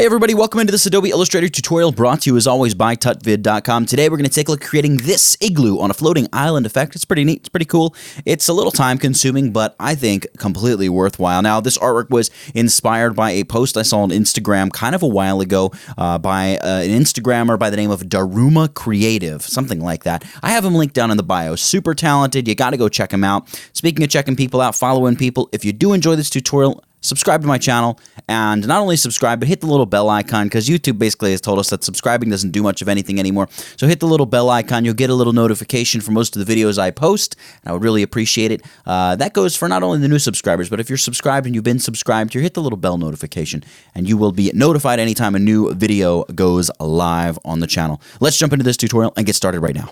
Hey everybody, welcome into this Adobe Illustrator tutorial brought to you as always by tutvid.com. Today we're going to take a look at creating this igloo on a floating island effect. It's pretty neat, it's pretty cool. It's a little time consuming, but I think completely worthwhile. Now this artwork was inspired by a post I saw on Instagram kind of a while ago by an Instagrammer by the name of Daruma Creative, something like that. I have him linked down in the bio. Super talented, you got to go check him out. Speaking of checking people out, following people, if you do enjoy this tutorial, subscribe to my channel, and not only subscribe, but hit the little bell icon, because YouTube basically has told us that subscribing doesn't do much of anything anymore. So hit the little bell icon, you'll get a little notification for most of the videos I post, and I would really appreciate it. That goes for not only the new subscribers, but if you're subscribed and you've been subscribed, you hit the little bell notification, and you will be notified anytime a new video goes live on the channel. Let's jump into this tutorial and get started right now.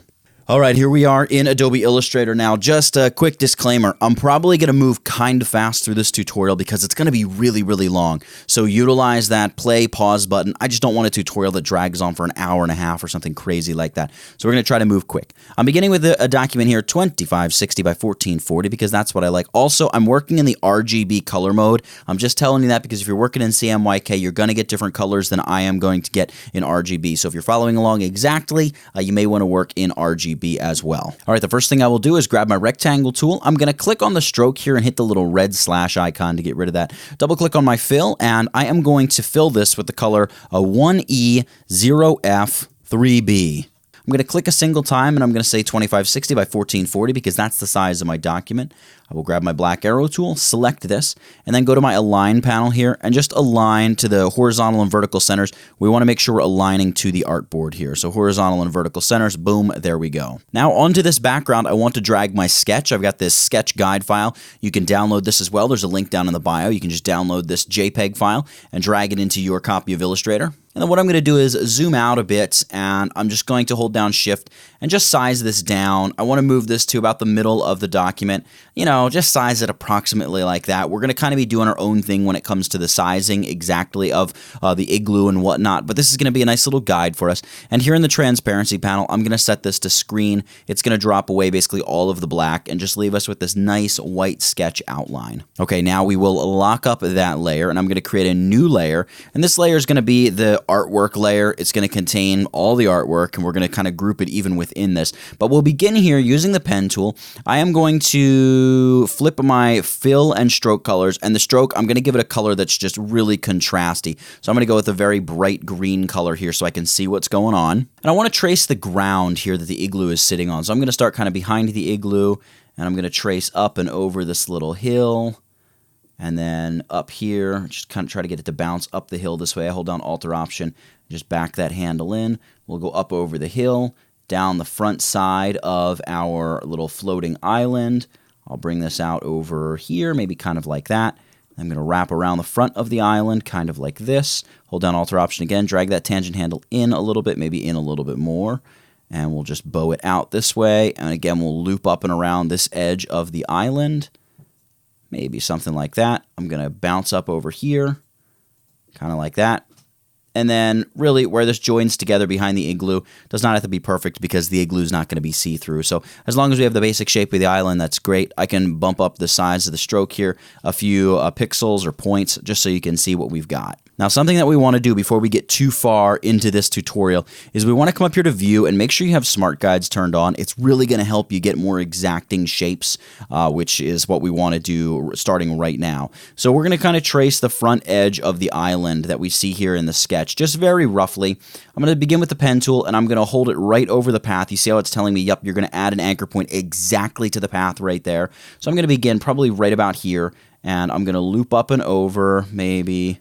All right, here we are in Adobe Illustrator now. Just a quick disclaimer, I'm probably going to move kind of fast through this tutorial because it's going to be really, really long. So utilize that play, pause button. I just don't want a tutorial that drags on for an hour and a half or something crazy like that. So we're going to try to move quick. I'm beginning with a document here, 2560 by 1440, because that's what I like. Also, I'm working in the RGB color mode. I'm just telling you that because if you're working in CMYK, you're going to get different colors than I am going to get in RGB. So if you're following along exactly, you may want to work in RGB as well. All right, the first thing I will do is grab my rectangle tool. I'm going to click on the stroke here and hit the little red slash icon to get rid of that. Double click on my fill, and I am going to fill this with the color 1E0F3B. I'm going to click a single time, and I'm going to say 2560 by 1440 because that's the size of my document. I will grab my black arrow tool, select this, and then go to my align panel here and just align to the horizontal and vertical centers. We want to make sure we're aligning to the artboard here. So horizontal and vertical centers, boom, there we go. Now onto this background, I want to drag my sketch. I've got this sketch guide file. You can download this as well. There's a link down in the bio. You can just download this JPEG file and drag it into your copy of Illustrator. And then what I'm going to do is zoom out a bit, and I'm just going to hold down Shift and just size this down. I want to move this to about the middle of the document. You know, just size it approximately like that. We're going to kind of be doing our own thing when it comes to the sizing exactly of the igloo and whatnot, but this is going to be a nice little guide for us. And here in the transparency panel, I'm going to set this to screen. It's going to drop away basically all of the black and just leave us with this nice white sketch outline. Okay, now we will lock up that layer, and I'm going to create a new layer, and this layer is going to be the artwork layer. It's going to contain all the artwork, and we're going to kind of group it even within this. But we'll begin here using the pen tool. I am going to flip my fill and stroke colors, and the stroke, I'm going to give it a color that's just really contrasty. So I'm going to go with a very bright green color here so I can see what's going on. And I want to trace the ground here that the igloo is sitting on. So I'm going to start kind of behind the igloo, and I'm going to trace up and over this little hill. And then up here, just kind of try to get it to bounce up the hill this way. I hold down Alt or Option, just back that handle in. We'll go up over the hill, down the front side of our little floating island. I'll bring this out over here, maybe kind of like that. I'm going to wrap around the front of the island, kind of like this. Hold down Alt or Option again, drag that tangent handle in a little bit, maybe in a little bit more. And we'll just bow it out this way. And again, we'll loop up and around this edge of the island. Maybe something like that. I'm going to bounce up over here, kind of like that. And then really where this joins together behind the igloo does not have to be perfect because the igloo is not going to be see-through. So as long as we have the basic shape of the island, that's great. I can bump up the size of the stroke here a few pixels or points just so you can see what we've got. Now, something that we want to do before we get too far into this tutorial is we want to come up here to View and make sure you have Smart Guides turned on. It's really going to help you get more exacting shapes, which is what we want to do starting right now. So we're going to kind of trace the front edge of the island that we see here in the sketch, just very roughly. I'm going to begin with the pen tool, and I'm going to hold it right over the path. You see how it's telling me, yep, you're going to add an anchor point exactly to the path right there. So I'm going to begin probably right about here, and I'm going to loop up and over, maybe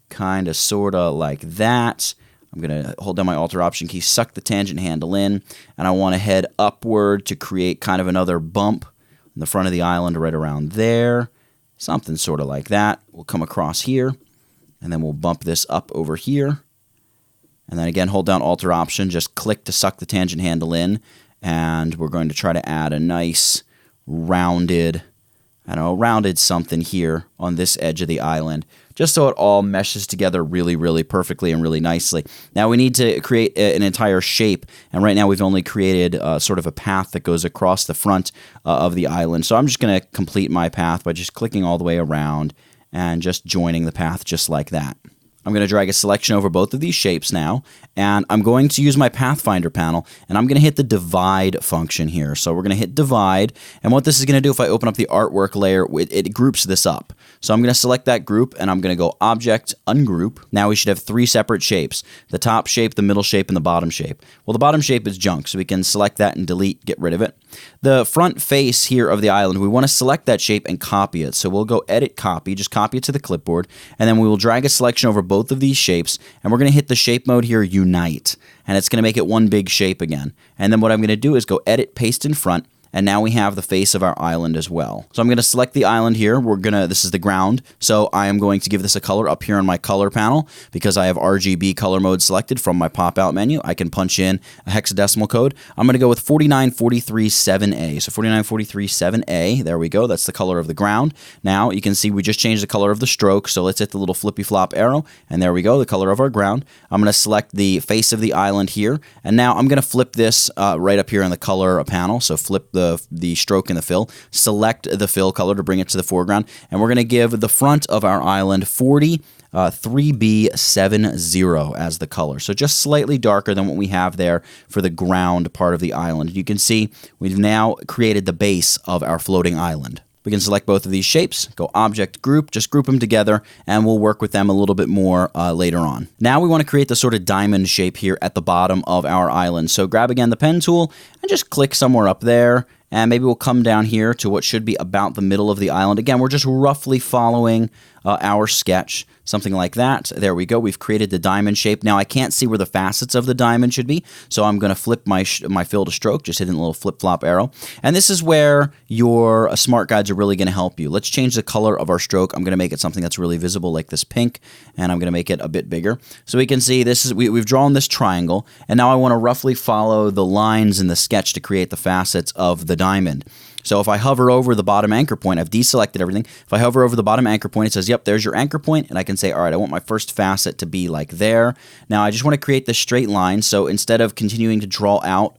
kind of sort of like that. I'm going to hold down my Alt or Option key, suck the tangent handle in, and I want to head upward to create kind of another bump in the front of the island right around there. Something sort of like that. We'll come across here, and then we'll bump this up over here. And then again, hold down Alt or Option, just click to suck the tangent handle in, and we're going to try to add a nice rounded, I don't know, rounded something here on this edge of the island, just so it all meshes together really, really perfectly and really nicely. Now we need to create an entire shape, and right now we've only created sort of a path that goes across the front of the island. So I'm just going to complete my path by just clicking all the way around and just joining the path just like that. I'm going to drag a selection over both of these shapes now, and I'm going to use my Pathfinder panel, and I'm going to hit the divide function here. So we're going to hit divide, and what this is going to do, if I open up the artwork layer, it groups this up. So I'm going to select that group, and I'm going to go Object, Ungroup. Now we should have three separate shapes: the top shape, the middle shape, and the bottom shape. Well, the bottom shape is junk, so we can select that and delete, get rid of it. The front face here of the island, we want to select that shape and copy it. So we'll go Edit, Copy, just copy it to the clipboard, and then we will drag a selection over both of these shapes, and we're going to hit the shape mode here, Unite, and it's going to make it one big shape again. And then what I'm going to do is go Edit, Paste in front, and now we have the face of our island as well. So I'm going to select the island here. This is the ground. So I am going to give this a color up here on my color panel because I have RGB color mode selected from my pop-out menu. I can punch in a hexadecimal code. I'm going to go with 49437A. So 49437A, there we go. That's the color of the ground. Now you can see we just changed the color of the stroke. So let's hit the little flippy flop arrow, and there we go, the color of our ground. I'm going to select the face of the island here, and now I'm going to flip this right up here in the color panel. So flip the stroke and the fill, select the fill color to bring it to the foreground, and we're going to give the front of our island 3B70 as the color. So just slightly darker than what we have there for the ground part of the island. You can see we've now created the base of our floating island. We can select both of these shapes, go Object, Group, just group them together, and we'll work with them a little bit more later on. Now we want to create the sort of diamond shape here at the bottom of our island. So grab again the pen tool and just click somewhere up there, and maybe we'll come down here to what should be about the middle of the island. Again, we're just roughly following our sketch, something like that. There we go. We've created the diamond shape. Now I can't see where the facets of the diamond should be, so I'm going to flip my fill to stroke, just hitting the little flip-flop arrow. And this is where your smart guides are really going to help you. Let's change the color of our stroke. I'm going to make it something that's really visible, like this pink, and I'm going to make it a bit bigger. So we can see this is we've drawn this triangle, and now I want to roughly follow the lines in the sketch to create the facets of the diamond. So if I hover over the bottom anchor point, I've deselected everything. If I hover over the bottom anchor point, it says, yep, there's your anchor point, and I can say, all right, I want my first facet to be like there. Now I just want to create this straight line, so instead of continuing to draw out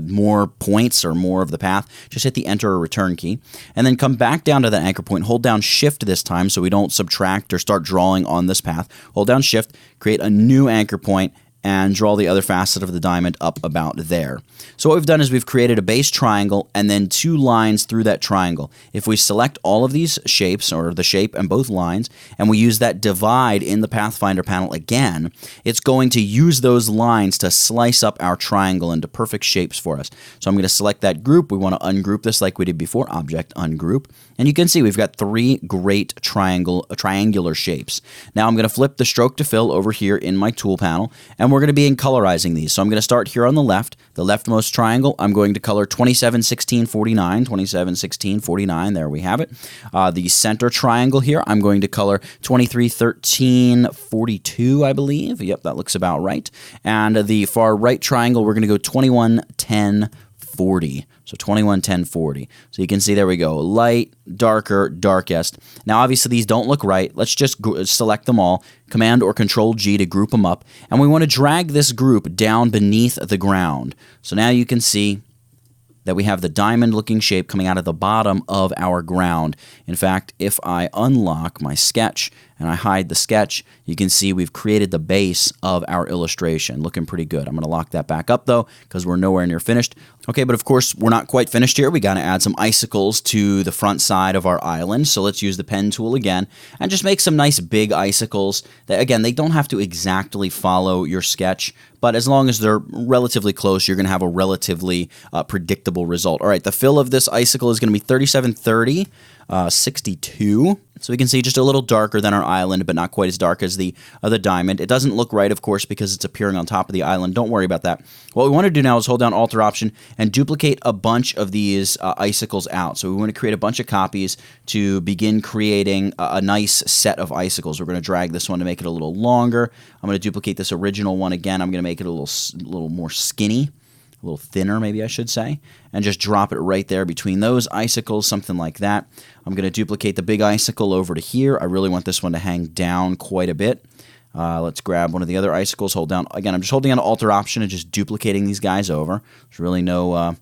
more points or more of the path, just hit the Enter or Return key, and then come back down to that anchor point, hold down Shift this time so we don't subtract or start drawing on this path. Hold down Shift, create a new anchor point, and draw the other facet of the diamond up about there. So what we've done is we've created a base triangle and then two lines through that triangle. If we select all of these shapes, or the shape and both lines, and we use that divide in the Pathfinder panel again, it's going to use those lines to slice up our triangle into perfect shapes for us. So I'm going to select that group. We want to ungroup this like we did before, Object, Ungroup. And you can see we've got three great triangular shapes. Now I'm going to flip the stroke to fill over here in my tool panel, and we're going to be colorizing these. So I'm going to start here on the leftmost triangle. I'm going to color 271649, 271649, there we have it. The center triangle here, I'm going to color 231342, I believe. Yep, that looks about right. And the far right triangle, we're going to go 211040. So 211040. So you can see, there we go, light, darker, darkest. Now obviously these don't look right. Let's just select them all, Command or Control G to group them up, and we want to drag this group down beneath the ground. So now you can see that we have the diamond looking shape coming out of the bottom of our ground. In fact, if I unlock my sketch and I hide the sketch, you can see we've created the base of our illustration. Looking pretty good. I'm going to lock that back up though, because we're nowhere near finished. Okay, but of course we're not quite finished here. We got to add some icicles to the front side of our island. So let's use the pen tool again and just make some nice big icicles. That, again, they don't have to exactly follow your sketch, but as long as they're relatively close, you're going to have a relatively predictable result. All right, the fill of this icicle is going to be 3730. 62. So we can see just a little darker than our island, but not quite as dark as the other diamond. It doesn't look right, of course, because it's appearing on top of the island. Don't worry about that. What we want to do now is hold down Alt or Option and duplicate a bunch of these icicles out. So we want to create a bunch of copies to begin creating a nice set of icicles. We're going to drag this one to make it a little longer. I'm going to duplicate this original one again. I'm going to make it a little more skinny. A little thinner, maybe I should say, and just drop it right there between those icicles, something like that. I'm going to duplicate the big icicle over to here. I really want this one to hang down quite a bit. Let's grab one of the other icicles, hold down. Again, I'm just holding down Alt or Option and just duplicating these guys over. There's really no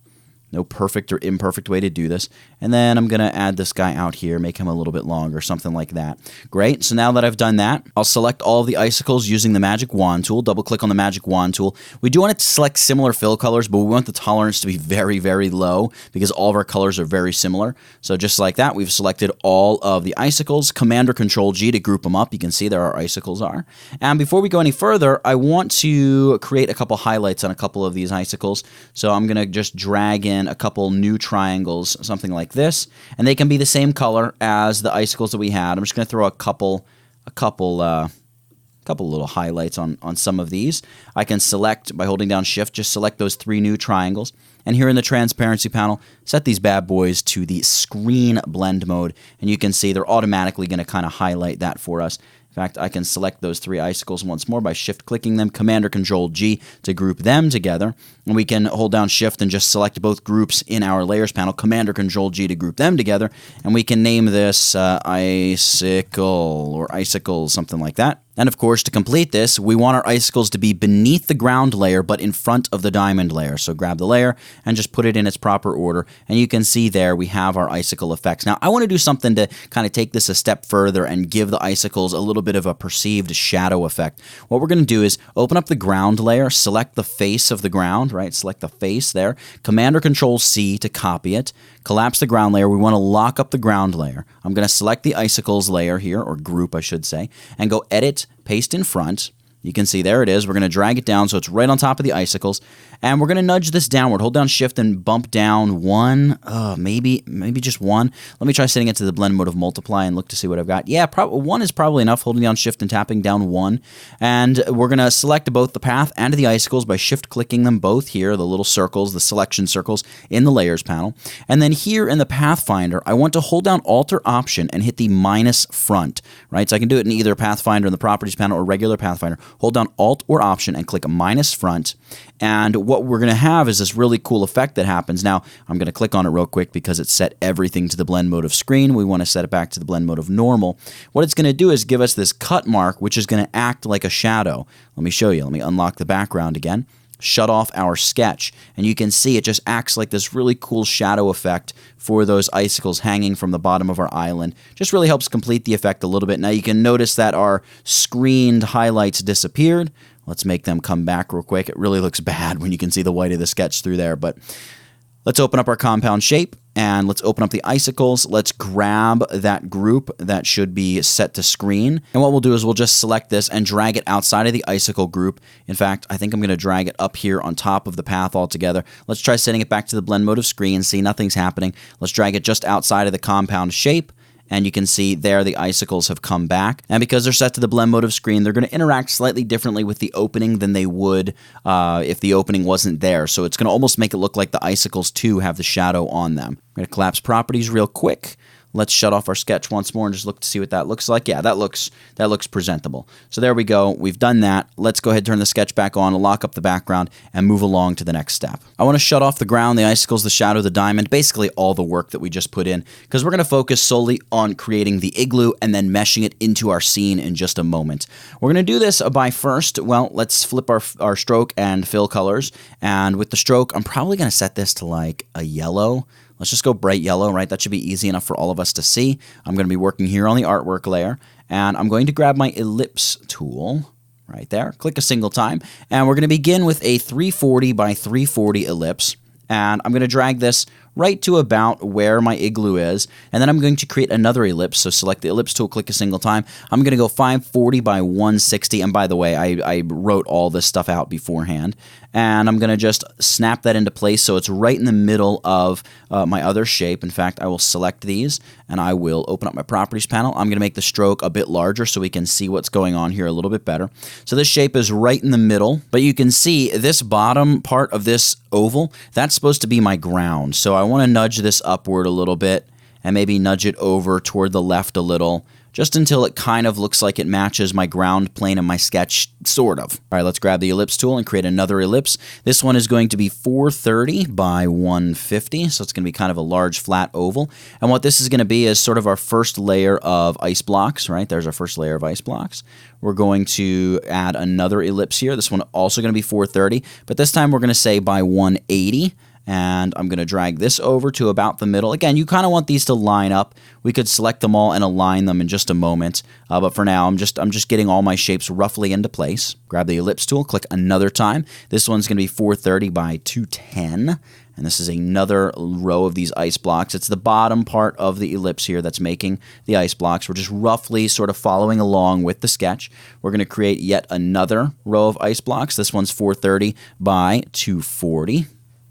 No perfect or imperfect way to do this. And then I'm going to add this guy out here, make him a little bit longer, something like that. Great. So now that I've done that, I'll select all of the icicles using the magic wand tool. Double click on the magic wand tool. We do want to select similar fill colors, but we want the tolerance to be very, very low because all of our colors are very similar. So just like that, we've selected all of the icicles. Command or Control G to group them up. You can see there our icicles are. And before we go any further, I want to create a couple highlights on a couple of these icicles. So I'm going to just drag in a couple new triangles, something like this, and they can be the same color as the icicles that we had. I'm just going to throw a couple little highlights on some of these. I can select, by holding down Shift, just select those 3 new triangles. And here in the transparency panel, set these bad boys to the screen blend mode, and you can see they're automatically going to kind of highlight that for us. In fact, I can select those 3 icicles once more by Shift-clicking them, Command or Control G to group them together. And we can hold down Shift and just select both groups in our Layers panel, Command or Control G to group them together. And we can name this Icicle or Icicles, something like that. And of course, to complete this, we want our icicles to be beneath the ground layer, but in front of the diamond layer. So grab the layer and just put it in its proper order. And you can see there we have our icicle effects. Now, I want to do something to kind of take this a step further and give the icicles a little bit of a perceived shadow effect. What we're going to do is open up the ground layer, select the face of the ground, right? Select the face there. Command or Control C to copy it. Collapse the ground layer. We want to lock up the ground layer. I'm going to select the icicles layer here, or group I should say, and go Edit, Paste in Front. You can see there it is. We're going to drag it down so it's right on top of the icicles. And we're going to nudge this downward. Hold down Shift and bump down 1, maybe just 1. Let me try setting it to the blend mode of multiply and look to see what I've got. Yeah, 1 is probably enough. Holding down Shift and tapping down 1. And we're going to select both the path and the icicles by Shift-clicking them both here, the little circles, the selection circles in the Layers panel. And then here in the Pathfinder, I want to hold down Alt or Option and hit the minus front, right? So I can do it in either Pathfinder in the Properties panel or regular Pathfinder. Hold down Alt or Option and click minus front. And what we're going to have is this really cool effect that happens. Now, I'm going to click on it real quick because it's set everything to the blend mode of screen. We want to set it back to the blend mode of normal. What it's going to do is give us this cut mark, which is going to act like a shadow. Let me show you. Let me unlock the background again. Shut off our sketch, and you can see it just acts like this really cool shadow effect for those icicles hanging from the bottom of our island. Just really helps complete the effect a little bit. Now you can notice that our screened highlights disappeared. Let's make them come back real quick. It really looks bad when you can see the white of the sketch through there, but let's open up our compound shape and let's open up the icicles. Let's grab that group that should be set to screen. And what we'll do is we'll just select this and drag it outside of the icicle group. In fact, I think I'm going to drag it up here on top of the path altogether. Let's try setting it back to the blend mode of screen. See, nothing's happening. Let's drag it just outside of the compound shape. And you can see there the icicles have come back. And because they're set to the blend mode of screen, they're going to interact slightly differently with the opening than they would if the opening wasn't there. So it's going to almost make it look like the icicles too have the shadow on them. I'm going to collapse properties real quick. Let's shut off our sketch once more and just look to see what that looks like. Yeah, that looks presentable. So there we go. We've done that. Let's go ahead and turn the sketch back on, lock up the background, and move along to the next step. I want to shut off the ground, the icicles, the shadow, the diamond, basically all the work that we just put in, because we're going to focus solely on creating the igloo and then meshing it into our scene in just a moment. We're going to do this by first, well, let's flip our stroke and fill colors. And with the stroke, I'm probably going to set this to like a yellow. Let's just go bright yellow, right? That should be easy enough for all of us to see. I'm going to be working here on the artwork layer, and I'm going to grab my ellipse tool right there. Click a single time, and we're going to begin with a 340 by 340 ellipse, and I'm going to drag this right to about where my igloo is, and then I'm going to create another ellipse. So select the ellipse tool, click a single time. I'm going to go 540 by 160, and by the way, I wrote all this stuff out beforehand, and I'm going to just snap that into place so it's right in the middle of my other shape. In fact, I will select these, and I will open up my properties panel. I'm going to make the stroke a bit larger so we can see what's going on here a little bit better. So this shape is right in the middle, but you can see this bottom part of this oval, that's supposed to be my ground. So I want to nudge this upward a little bit and maybe nudge it over toward the left a little, just until it kind of looks like it matches my ground plane in my sketch, sort of. All right, let's grab the ellipse tool and create another ellipse. This one is going to be 430 by 150, so it's going to be kind of a large flat oval. And what this is going to be is sort of our first layer of ice blocks, right? There's our first layer of ice blocks. We're going to add another ellipse here. This one also going to be 430, but this time we're going to say by 180. and I'm going to drag this over to about the middle. Again, you kind of want these to line up. We could select them all and align them in just a moment, but for now, I'm just getting all my shapes roughly into place. Grab the ellipse tool, click another time. This one's going to be 430 by 210. And this is another row of these ice blocks. It's the bottom part of the ellipse here that's making the ice blocks. We're just roughly sort of following along with the sketch. We're going to create yet another row of ice blocks. This one's 430 by 240.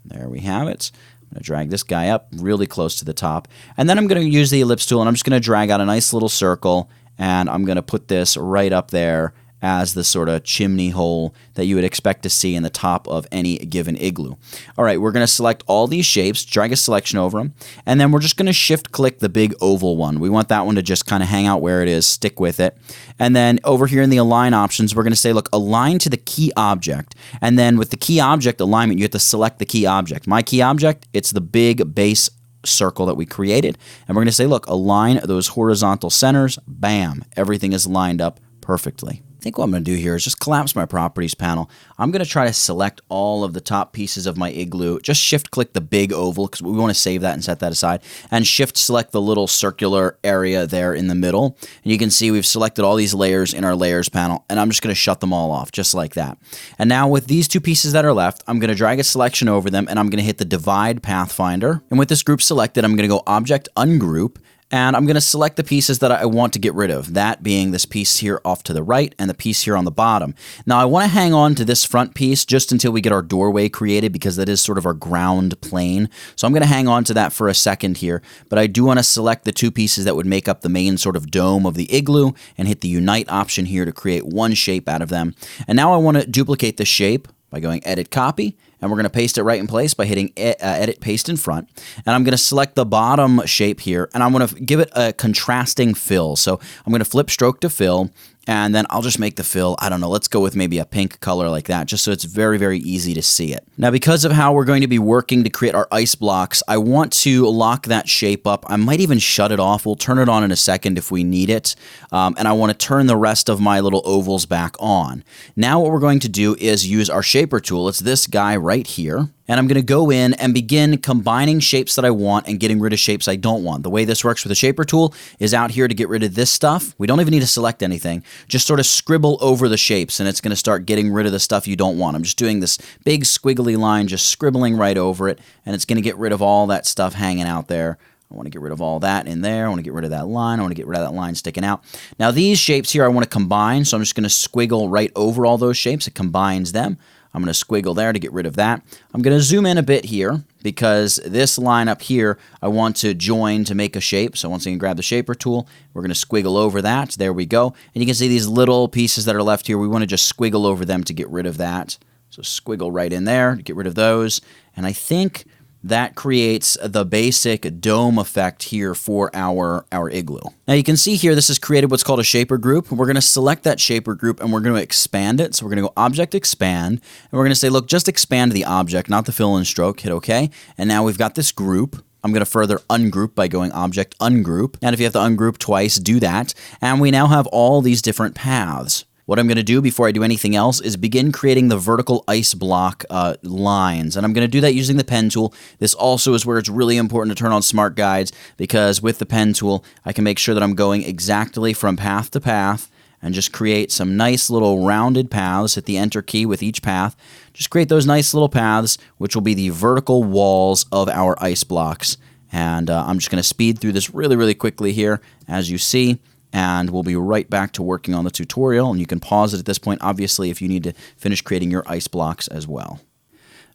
There we have it. I'm going to drag this guy up really close to the top. And then I'm going to use the ellipse tool, and I'm just going to drag out a nice little circle, and I'm going to put this right up there as the sort of chimney hole that you would expect to see in the top of any given igloo. All right, we're going to select all these shapes, drag a selection over them, and then we're just going to shift-click the big oval one. We want that one to just kind of hang out where it is, stick with it. And then over here in the align options, we're going to say, look, align to the key object. And then with the key object alignment, you have to select the key object. My key object, it's the big base circle that we created. And we're going to say, look, align those horizontal centers. Bam, everything is lined up perfectly. I think what I'm going to do here is just collapse my properties panel. I'm going to try to select all of the top pieces of my igloo. Just shift click the big oval because we want to save that and set that aside. And shift select the little circular area there in the middle. And you can see we've selected all these layers in our layers panel. And I'm just going to shut them all off just like that. And now with these two pieces that are left, I'm going to drag a selection over them and I'm going to hit the divide pathfinder. And with this group selected, I'm going to go object ungroup. And I'm going to select the pieces that I want to get rid of, that being this piece here off to the right and the piece here on the bottom. Now, I want to hang on to this front piece just until we get our doorway created because that is sort of our ground plane. So I'm going to hang on to that for a second here, but I do want to select the two pieces that would make up the main sort of dome of the igloo and hit the Unite option here to create one shape out of them. And now I want to duplicate the shape by going Edit Copy, and we're going to paste it right in place by hitting Edit Paste in front. And I'm going to select the bottom shape here, and I'm going to give it a contrasting fill. So I'm going to flip stroke to fill, and then I'll just make the fill, I don't know, let's go with maybe a pink color like that, just so it's very, very easy to see it. Now, because of how we're going to be working to create our ice blocks, I want to lock that shape up. I might even shut it off. We'll turn it on in a second if we need it. And I want to turn the rest of my little ovals back on. Now what we're going to do is use our shaper tool. It's this guy right here. And I'm going to go in and begin combining shapes that I want and getting rid of shapes I don't want. The way this works with the shaper tool is out here to get rid of this stuff. We don't even need to select anything. Just sort of scribble over the shapes and it's going to start getting rid of the stuff you don't want. I'm just doing this big squiggly line, just scribbling right over it, and it's going to get rid of all that stuff hanging out there. I want to get rid of all that in there. I want to get rid of that line. I want to get rid of that line sticking out. Now these shapes here I want to combine, so I'm just going to squiggle right over all those shapes. It combines them. I'm going to squiggle there to get rid of that. I'm going to zoom in a bit here because this line up here I want to join to make a shape. So once again, grab the shaper tool. We're going to squiggle over that. There we go. And you can see these little pieces that are left here. We want to just squiggle over them to get rid of that. So squiggle right in there to get rid of those. And I think that creates the basic dome effect here for our igloo. Now you can see here this has created what's called a shaper group. We're going to select that shaper group and we're going to expand it. So we're going to go Object Expand, and we're going to say, look, just expand the object, not the fill and stroke. Hit OK. And now we've got this group. I'm going to further ungroup by going Object Ungroup. And if you have to ungroup twice, do that. And we now have all these different paths. What I'm going to do before I do anything else is begin creating the vertical ice block lines. And I'm going to do that using the pen tool. This also is where it's really important to turn on smart guides, because with the pen tool, I can make sure that I'm going exactly from path to path and just create some nice little rounded paths. Hit the Enter key with each path. Just create those nice little paths, which will be the vertical walls of our ice blocks. And I'm just going to speed through this really, really quickly here, as you see. And we'll be right back to working on the tutorial. And you can pause it at this point, obviously, if you need to finish creating your ice blocks as well.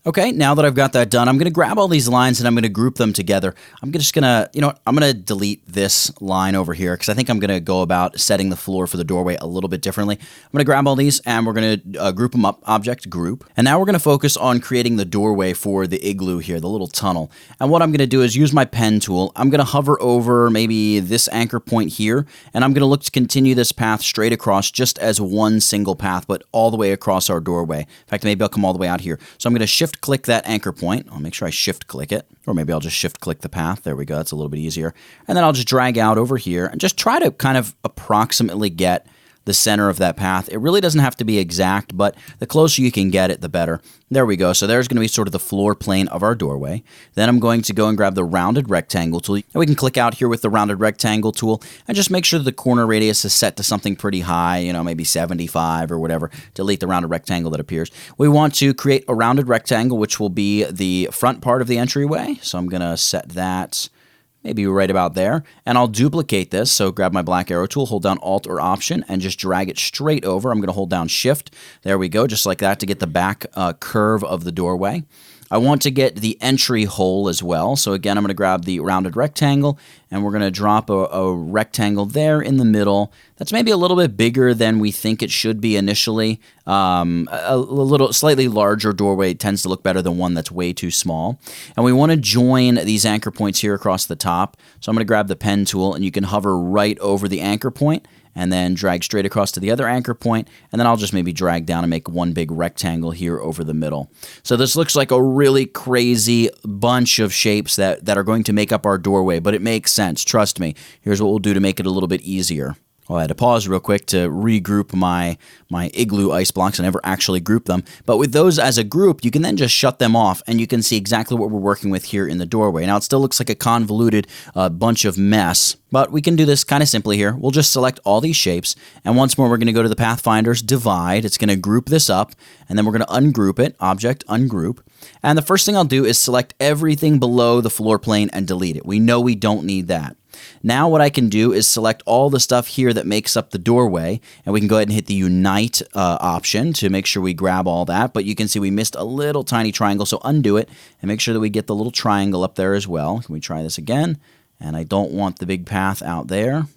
Okay, now that I've got that done, I'm going to grab all these lines and I'm going to group them together. I'm just going to, I'm going to delete this line over here because I think I'm going to go about setting the floor for the doorway a little bit differently. I'm going to grab all these and we're going to group them up, Object Group. And now we're going to focus on creating the doorway for the igloo here, the little tunnel. And what I'm going to do is use my pen tool. I'm going to hover over maybe this anchor point here, and I'm going to look to continue this path straight across just as one single path, but all the way across our doorway. In fact, maybe I'll come all the way out here. So I'm going to shift click that anchor point. I'll make sure I shift click it, or maybe I'll just shift click the path. There we go. That's a little bit easier. And then I'll just drag out over here and just try to kind of approximately get the center of that path. It really doesn't have to be exact, but the closer you can get it, the better. There we go. So there's going to be sort of the floor plane of our doorway. Then I'm going to go and grab the rounded rectangle tool. And we can click out here with the rounded rectangle tool and just make sure that the corner radius is set to something pretty high, you know, maybe 75 or whatever. Delete the rounded rectangle that appears. We want to create a rounded rectangle, which will be the front part of the entryway. So I'm going to set that maybe right about there, and I'll duplicate this. So grab my black arrow tool, hold down Alt or Option, and just drag it straight over. I'm going to hold down Shift. There we go, just like that, to get the back curve of the doorway. I want to get the entry hole as well. So again, I'm going to grab the rounded rectangle, and we're going to drop a rectangle there in the middle. That's maybe a little bit bigger than we think it should be initially. A little slightly larger doorway tends to look better than one that's way too small. And we want to join these anchor points here across the top. So I'm going to grab the pen tool, and you can hover right over the anchor point and then drag straight across to the other anchor point, and then I'll just maybe drag down and make one big rectangle here over the middle. So this looks like a really crazy bunch of shapes that are going to make up our doorway, but it makes sense, trust me. Here's what we'll do to make it a little bit easier. Well, I had to pause real quick to regroup my Igloo ice blocks. I never actually grouped them. But with those as a group, you can then just shut them off, and you can see exactly what we're working with here in the doorway. Now, it still looks like a convoluted bunch of mess, but we can do this kind of simply here. We'll just select all these shapes, and once more, we're going to go to the Pathfinder's Divide. It's going to group this up, and then we're going to ungroup it, Object, Ungroup. And the first thing I'll do is select everything below the floor plane and delete it. We know we don't need that. Now what I can do is select all the stuff here that makes up the doorway, and we can go ahead and hit the Unite option to make sure we grab all that, but you can see we missed a little tiny triangle, so undo it and make sure that we get the little triangle up there as well. Can we try this again? And I don't want the big path out there.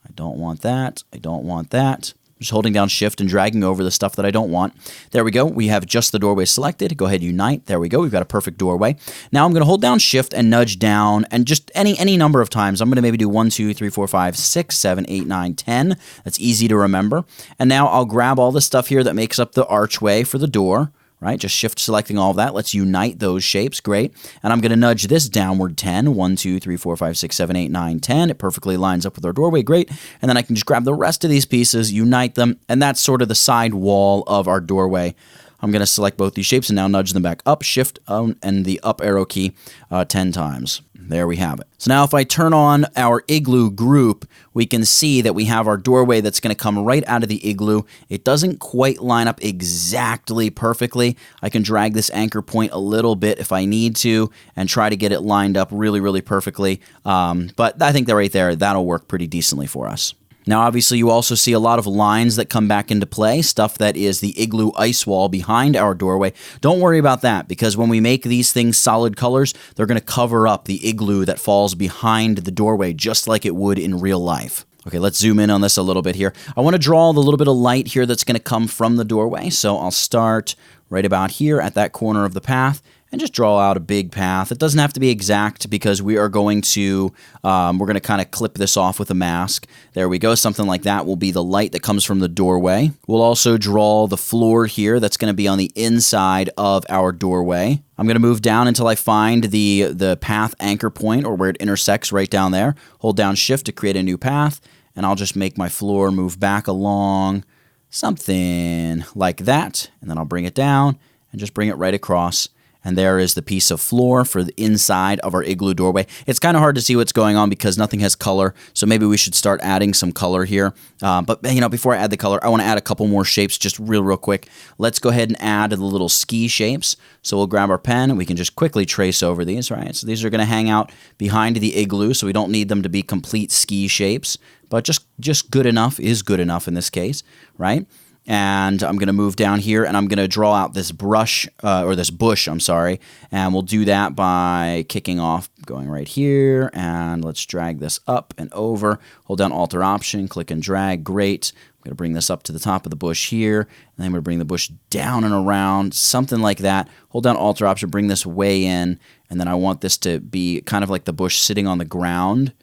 I don't want that. I don't want that. Just holding down Shift and dragging over the stuff that I don't want. There we go. We have just the doorway selected. Go ahead, Unite. There we go. We've got a perfect doorway. Now I'm going to hold down Shift and nudge down, and just any number of times. I'm going to maybe do 1, 2, 3, 4, 5, 6, 7, 8, 9, 10. That's easy to remember. And now I'll grab all the stuff here that makes up the archway for the door. Right, just shift selecting all of that. Let's unite those shapes. Great. And I'm going to nudge this downward 10. 1, 2, 3, 4, 5, 6, 7, 8, 9, 10. It perfectly lines up with our doorway. Great. And then I can just grab the rest of these pieces, unite them, and that's sort of the side wall of our doorway. I'm going to select both these shapes and now nudge them back up, Shift, and the up arrow key 10 times. There we have it. So now if I turn on our Igloo group, we can see that we have our doorway that's going to come right out of the Igloo. It doesn't quite line up exactly perfectly. I can drag this anchor point a little bit if I need to and try to get it lined up really, really perfectly. But I think that right there, that'll work pretty decently for us. Now, obviously, you also see a lot of lines that come back into play, stuff that is the Igloo ice wall behind our doorway. Don't worry about that, because when we make these things solid colors, they're going to cover up the Igloo that falls behind the doorway, just like it would in real life. Okay, let's zoom in on this a little bit here. I want to draw the little bit of light here that's going to come from the doorway, so I'll start right about here at that corner of the path, and just draw out a big path. It doesn't have to be exact because we are going to, we're going to kind of clip this off with a mask. There we go. Something like that will be the light that comes from the doorway. We'll also draw the floor here that's going to be on the inside of our doorway. I'm going to move down until I find the path anchor point, or where it intersects right down there. Hold down Shift to create a new path, and I'll just make my floor move back along something like that, and then I'll bring it down and just bring it right across. And there is the piece of floor for the inside of our Igloo doorway. It's kind of hard to see what's going on because nothing has color, so maybe we should start adding some color here. But you know, before I add the color, I want to add a couple more shapes just real quick. Let's go ahead and add the little ski shapes. So we'll grab our pen and we can just quickly trace over these, right? So these are going to hang out behind the Igloo, so we don't need them to be complete ski shapes, but just good enough is good enough in this case, right? And I'm going to move down here, and I'm going to draw out this brush, or this bush, I'm sorry, and we'll do that by kicking off, going right here, and let's drag this up and over, hold down Alt or Option, click and drag, great. I'm going to bring this up to the top of the bush here, and then I'm going to bring the bush down and around, something like that. Hold down Alt or Option, bring this way in, and then I want this to be kind of like the bush sitting on the ground,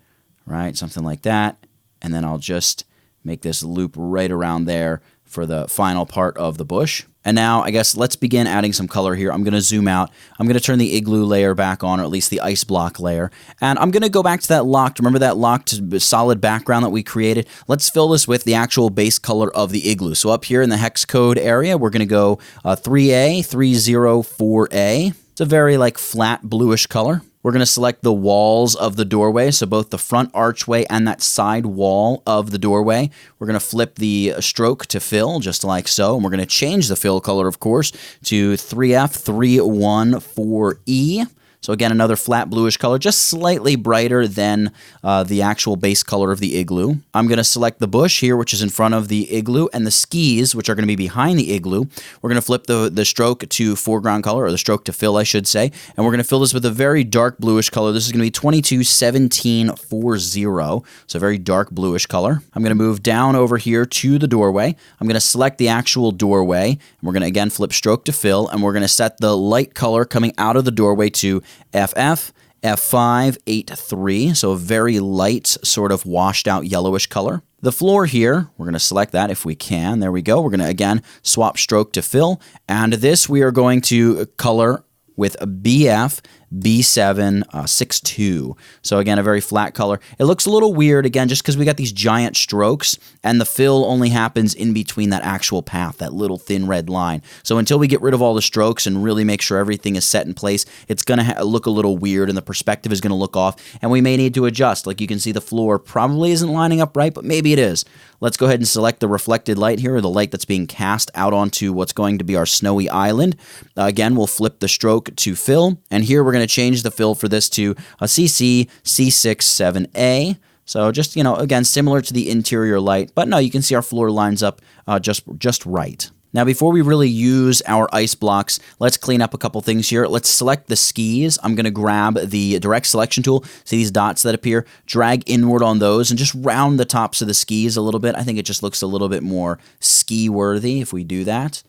right, something like that, and then I'll just make this loop right around there, for the final part of the bush. And now I guess let's begin adding some color here. I'm going to zoom out. I'm going to turn the Igloo layer back on, or at least the ice block layer. And I'm going to go back to that locked. Remember that locked solid background that we created? Let's fill this with the actual base color of the Igloo. So up here in the hex code area, we're going to go 3A, 304A. It's a very like flat bluish color. We're going to select the walls of the doorway, so both the front archway and that side wall of the doorway. We're going to flip the stroke to fill, just like so, and we're going to change the fill color, of course, to 3F314E. So again, another flat bluish color, just slightly brighter than the actual base color of the Igloo. I'm going to select the bush here, which is in front of the Igloo, and the skis, which are going to be behind the Igloo. We're going to flip the stroke to foreground color, or the stroke to fill, I should say, and we're going to fill this with a very dark bluish color. This is going to be 221740, so a very dark bluish color. I'm going to move down over here to the doorway. I'm going to select the actual doorway, and we're going to again flip stroke to fill, and we're going to set the light color coming out of the doorway to FF, F583, so a very light, sort of washed out yellowish color. The floor here, we're going to select that if we can. There we go. We're going to, again, swap stroke to fill. And this we are going to color with a BF B762. So again, a very flat color. It looks a little weird, again, just because we got these giant strokes, and the fill only happens in between that actual path, that little thin red line. So until we get rid of all the strokes and really make sure everything is set in place, it's going to look a little weird, and the perspective is going to look off, and we may need to adjust. Like you can see, the floor probably isn't lining up right, but maybe it is. Let's go ahead and select the reflected light here, or the light that's being cast out onto what's going to be our snowy island. Again, we'll flip the stroke to fill, and here we're going to change the fill for this to a CC C67A. So just, again, similar to the interior light, but no, you can see our floor lines up just right. Now, before we really use our ice blocks, let's clean up a couple things here. Let's select the skis. I'm going to grab the direct selection tool. See these dots that appear? Drag inward on those and just round the tops of the skis a little bit. I think it just looks a little bit more ski-worthy if we do that.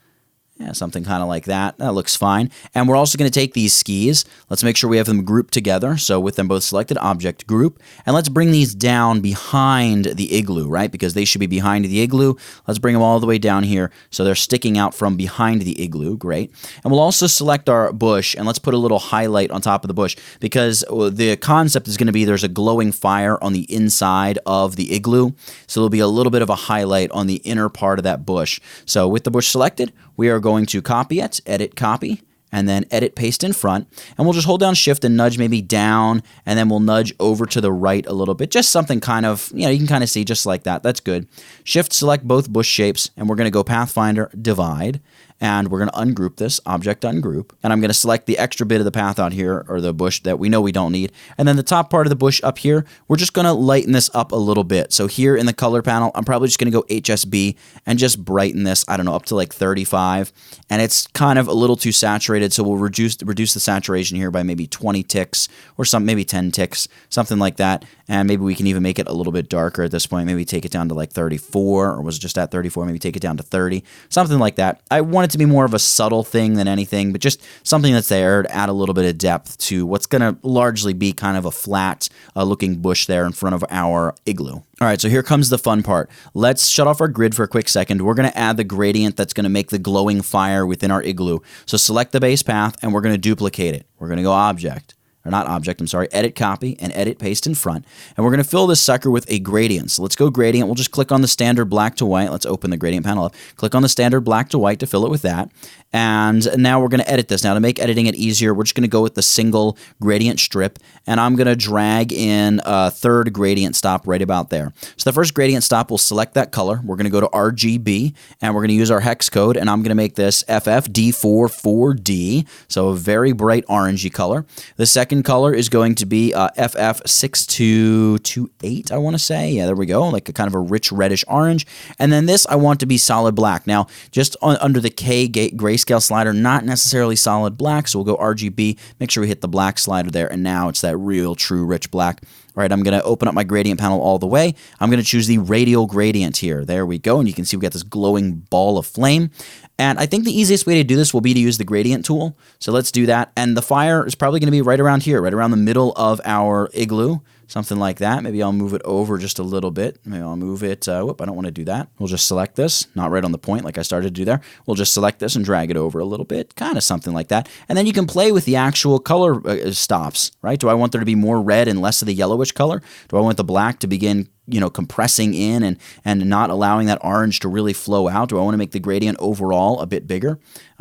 Yeah, something kind of like that. That looks fine. And we're also going to take these skis. Let's make sure we have them grouped together. So with them both selected, object group. And let's bring these down behind the Igloo, right? Because they should be behind the Igloo. Let's bring them all the way down here so they're sticking out from behind the Igloo. Great. And we'll also select our bush, and let's put a little highlight on top of the bush, because the concept is going to be there's a glowing fire on the inside of the Igloo. So there'll be a little bit of a highlight on the inner part of that bush. So with the bush selected, we are going to copy it, edit copy, and then edit paste in front. And we'll just hold down shift and nudge maybe down, and then we'll nudge over to the right a little bit. Just something kind of, you can kind of see just like that. That's good. Shift select both bush shapes, and we're going to go pathfinder, divide, and we're going to ungroup this, object ungroup, and I'm going to select the extra bit of the path out here, or the bush that we know we don't need, and then the top part of the bush up here, we're just going to lighten this up a little bit. So here in the color panel, I'm probably just going to go HSB and just brighten this, I don't know, up to like 35, and it's kind of a little too saturated, so we'll reduce the saturation here by maybe 20 ticks, or maybe 10 ticks, something like that, and maybe we can even make it a little bit darker at this point, maybe take it down to like 34, or was it just at 34, maybe take it down to 30, something like that. I want it to be more of a subtle thing than anything, but just something that's there to add a little bit of depth to what's going to largely be kind of a flat looking bush there in front of our Igloo. All right, so here comes the fun part. Let's shut off our grid for a quick second. We're going to add the gradient that's going to make the glowing fire within our Igloo. So select the base path, and we're going to duplicate it. We're going to go object. Or not object, I'm sorry, edit copy and edit paste in front. And we're going to fill this sucker with a gradient. So let's go gradient. We'll just click on the standard black to white. Let's open the gradient panel up. Click on the standard black to white to fill it with that. And now we're going to edit this. Now to make editing it easier, we're just going to go with the single gradient strip. And I'm going to drag in a third gradient stop right about there. So the first gradient stop, we'll select that color. We're going to go to RGB, and we're going to use our hex code. And I'm going to make this FFD44D. So a very bright orangey color. The second color is going to be FF6228, I want to say. Yeah, there we go. Like a kind of a rich reddish orange. And then this I want to be solid black. Now, just under the K grayscale slider, not necessarily solid black, so we'll go RGB, make sure we hit the black slider there, and now it's that real true rich black. All right, I'm going to open up my gradient panel all the way. I'm going to choose the radial gradient here. There we go, and you can see we got this glowing ball of flame. And I think the easiest way to do this will be to use the gradient tool. So let's do that. And the fire is probably going to be right around here, right around the middle of our Igloo. something like that. Maybe I'll move it over just a little bit. Maybe I'll move it, whoop, I don't want to do that. We'll just select this, not right on the point like I started to do there. We'll just select this and drag it over a little bit, kind of something like that. And then you can play with the actual color stops, right? Do I want there to be more red and less of the yellowish color? Do I want the black to begin, you know, compressing in and not allowing that orange to really flow out? Do I want to make the gradient overall a bit bigger?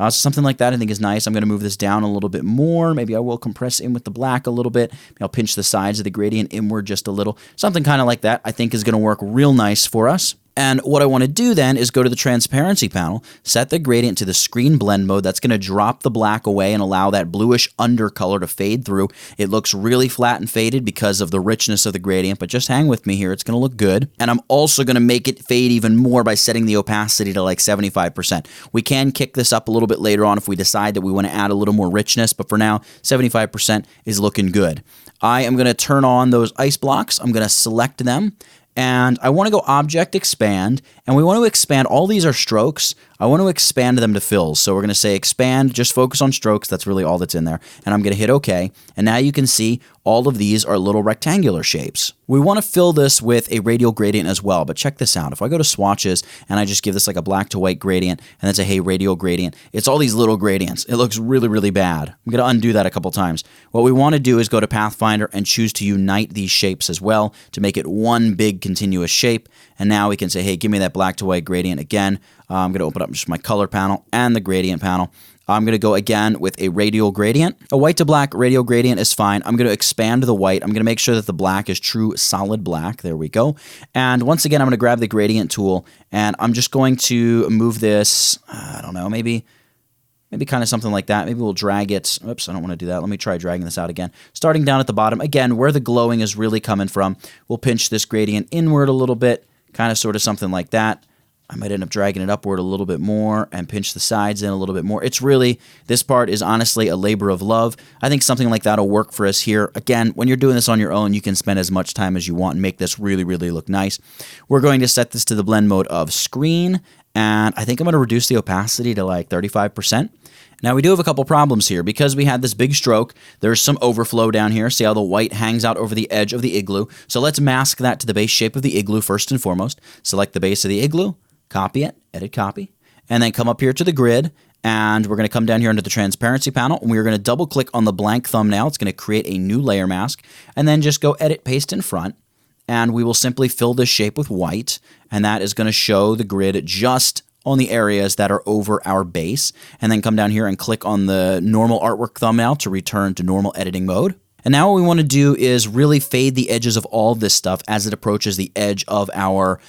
Something like that I think is nice. I'm going to move this down a little bit more. Maybe I will compress in with the black a little bit. Maybe I'll pinch the sides of the gradient inward just a little. Something kind of like that I think is going to work real nice for us. And what I want to do then is go to the transparency panel, set the gradient to the screen blend mode. That's going to drop the black away and allow that bluish undercolor to fade through. It looks really flat and faded because of the richness of the gradient, but just hang with me here. It's going to look good. And I'm also going to make it fade even more by setting the opacity to like 75%. We can kick this up a little bit later on if we decide that we want to add a little more richness, but for now, 75% is looking good. I am going to turn on those ice blocks. I'm going to select them. And I want to go Object Expand, and we want to expand, all these are strokes, I want to expand them to fills. So we're going to say expand, just focus on strokes, that's really all that's in there. And I'm going to hit OK, and now you can see all of these are little rectangular shapes. We want to fill this with a radial gradient as well, but check this out. If I go to swatches and I just give this like a black to white gradient and then say, hey, radial gradient, it's all these little gradients. It looks really, really bad. I'm going to undo that a couple times. What we want to do is go to Pathfinder and choose to unite these shapes as well to make it one big continuous shape. And now we can say, hey, give me that black to white gradient again. I'm going to open up just my color panel and the gradient panel. I'm going to go again with a radial gradient. A white to black radial gradient is fine. I'm going to expand the white. I'm going to make sure that the black is true solid black. There we go. And once again, I'm going to grab the gradient tool and I'm just going to move this, I don't know, maybe kind of something like that. Maybe we'll drag it. Oops, I don't want to do that. Let me try dragging this out again. Starting down at the bottom, again, where the glowing is really coming from, we'll pinch this gradient inward a little bit, kind of sort of something like that. I might end up dragging it upward a little bit more and pinch the sides in a little bit more. It's really, this part is honestly a labor of love. I think something like that will work for us here. Again, when you're doing this on your own, you can spend as much time as you want and make this really, really look nice. We're going to set this to the blend mode of screen, and I think I'm going to reduce the opacity to like 35%. Now we do have a couple problems here. Because we had this big stroke, there's some overflow down here. See how the white hangs out over the edge of the igloo? So let's mask that to the base shape of the igloo first and foremost. Select the base of the igloo, copy it, edit copy, and then come up here to the grid, and we're going to come down here into the transparency panel, and we're going to double click on the blank thumbnail. It's going to create a new layer mask, and then just go edit paste in front, and we will simply fill this shape with white, and that is going to show the grid just on the areas that are over our base, and then come down here and click on the normal artwork thumbnail to return to normal editing mode. And now what we want to do is really fade the edges of all of this stuff as it approaches the edge of our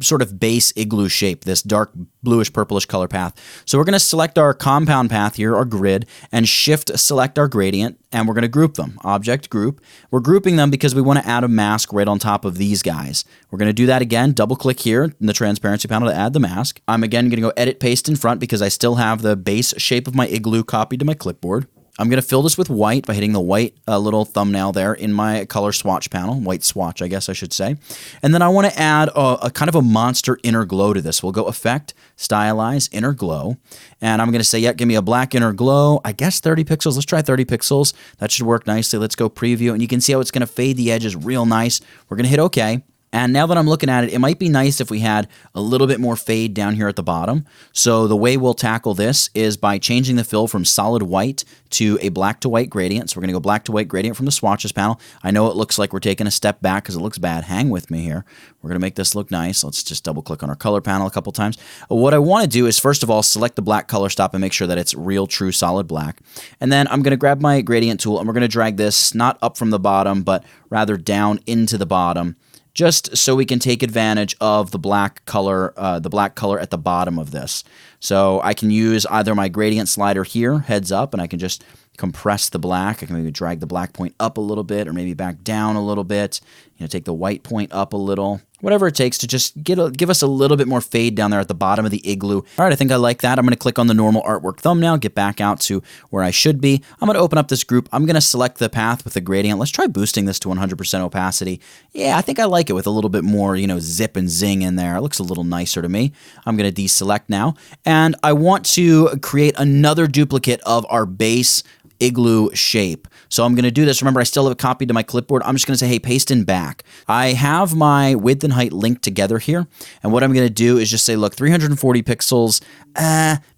sort of base igloo shape, this dark bluish purplish color path. So we're going to select our compound path here, our grid, and shift select our gradient, and we're going to group them. Object group. We're grouping them because we want to add a mask right on top of these guys. We're going to do that again. Double click here in the transparency panel to add the mask. I'm again going to go edit paste in front because I still have the base shape of my igloo copied to my clipboard. I'm going to fill this with white by hitting the white little thumbnail there in my color swatch panel, white swatch, I guess I should say. And then I want to add a kind of a monster inner glow to this. We'll go Effect, Stylize, Inner Glow. And I'm going to say, yeah, give me a black inner glow. I guess 30 pixels. Let's try 30 pixels. That should work nicely. Let's go preview. And you can see how it's going to fade the edges real nice. We're going to hit OK. And now that I'm looking at it, it might be nice if we had a little bit more fade down here at the bottom. So the way we'll tackle this is by changing the fill from solid white to a black to white gradient. So we're going to go black to white gradient from the swatches panel. I know it looks like we're taking a step back because it looks bad. Hang with me here. We're going to make this look nice. Let's just double click on our color panel a couple times. What I want to do is first of all, select the black color stop and make sure that it's real, true, solid black. And then I'm going to grab my gradient tool and we're going to drag this not up from the bottom, but rather down into the bottom, just so we can take advantage of the black color at the bottom of this. So I can use either my gradient slider here, heads up, and I can just compress the black. I can maybe drag the black point up a little bit or maybe back down a little bit. Take the white point up a little. Whatever it takes to just give us a little bit more fade down there at the bottom of the igloo. All right, I think I like that. I'm going to click on the normal artwork thumbnail, get back out to where I should be. I'm going to open up this group. I'm going to select the path with the gradient. Let's try boosting this to 100% opacity. Yeah, I think I like it with a little bit more, zip and zing in there. It looks a little nicer to me. I'm going to deselect now. And I want to create another duplicate of our base igloo shape. So I'm going to do this. Remember, I still have it copied to my clipboard. I'm just going to say, hey, paste in back. I have my width and height linked together here. And what I'm going to do is just say, look, 340 pixels,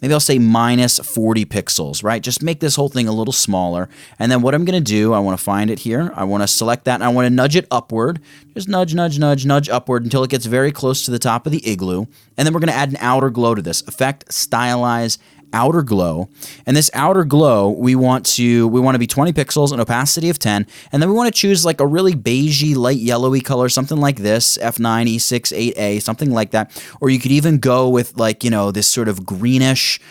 maybe I'll say minus 40 pixels, right? Just make this whole thing a little smaller. And then what I'm going to do, I want to find it here. I want to select that and I want to nudge it upward. Just nudge, nudge, nudge, nudge upward until it gets very close to the top of the igloo. And then we're going to add an outer glow to this. Effect, stylize, outer glow. And this outer glow, we want to be 20 pixels, an opacity of 10, and then we want to choose like a really beigey, light yellowy color, something like this, F9, E6, 8A, something like that. Or you could even go with like, you know, this sort of greenish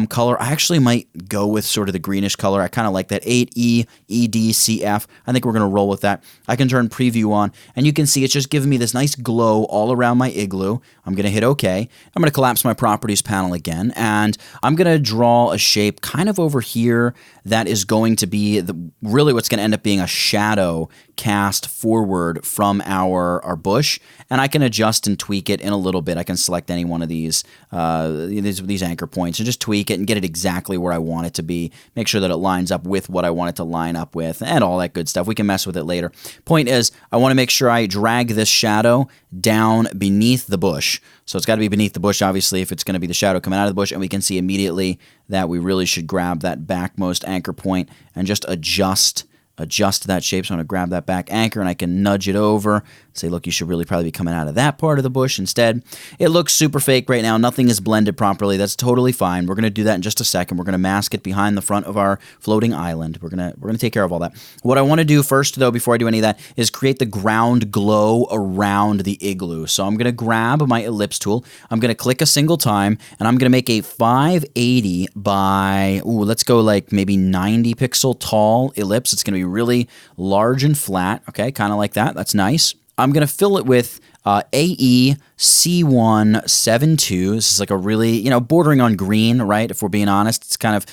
color. I actually might go with sort of the greenish color. I kind of like that, 8E, ED, CF. I think we're going to roll with that. I can turn preview on, and you can see it's just giving me this nice glow all around my igloo. I'm going to hit OK. I'm going to collapse my properties panel again, and I'm going to draw a shape kind of over here that is going to be really what's going to end up being a shadow cast forward from our bush, and I can adjust and tweak it in a little bit. I can select any one of these anchor points and just tweak it and get it exactly where I want it to be. Make sure that it lines up with what I want it to line up with and all that good stuff. We can mess with it later. Point is, I want to make sure I drag this shadow down beneath the bush. So it's got to be beneath the bush, obviously, if it's going to be the shadow coming out of the bush, and we can see immediately that we really should grab that backmost anchor point and just adjust that shape. So I'm going to grab that back anchor and I can nudge it over. Say, look, you should really probably be coming out of that part of the bush instead. It looks super fake right now. Nothing is blended properly. That's totally fine. We're going to do that in just a second. We're going to mask it behind the front of our floating island. We're going to take care of all that. What I want to do first, though, before I do any of that, is create the ground glow around the igloo. So I'm going to grab my ellipse tool. I'm going to click a single time, and I'm going to make a 580 by, let's go like maybe 90 pixel tall ellipse. It's going to be really large and flat. Okay, kind of like that. That's nice. I'm going to fill it with AE C172. This is like a really, bordering on green, right? If we're being honest, it's kind of,